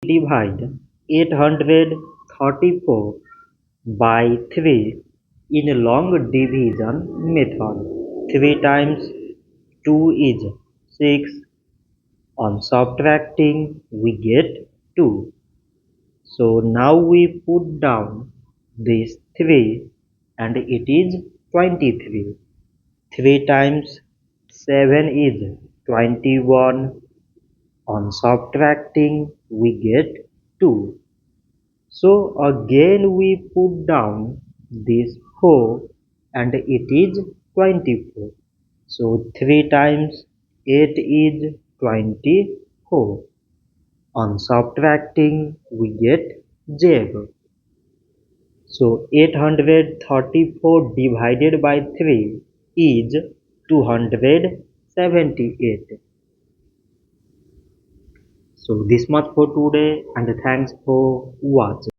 Divide 834 by 3 in long division method. 3 times 2 is 6. On subtracting we get 2. So now we put down this 3 and it is 23. 3 times 7 is 21. On subtracting we get 2. So again we put down this 4 and it is 24. So 3 times 8 is 24. On subtracting we get 0. So 834 divided by 3 is 278. So this much for today and thanks for watching.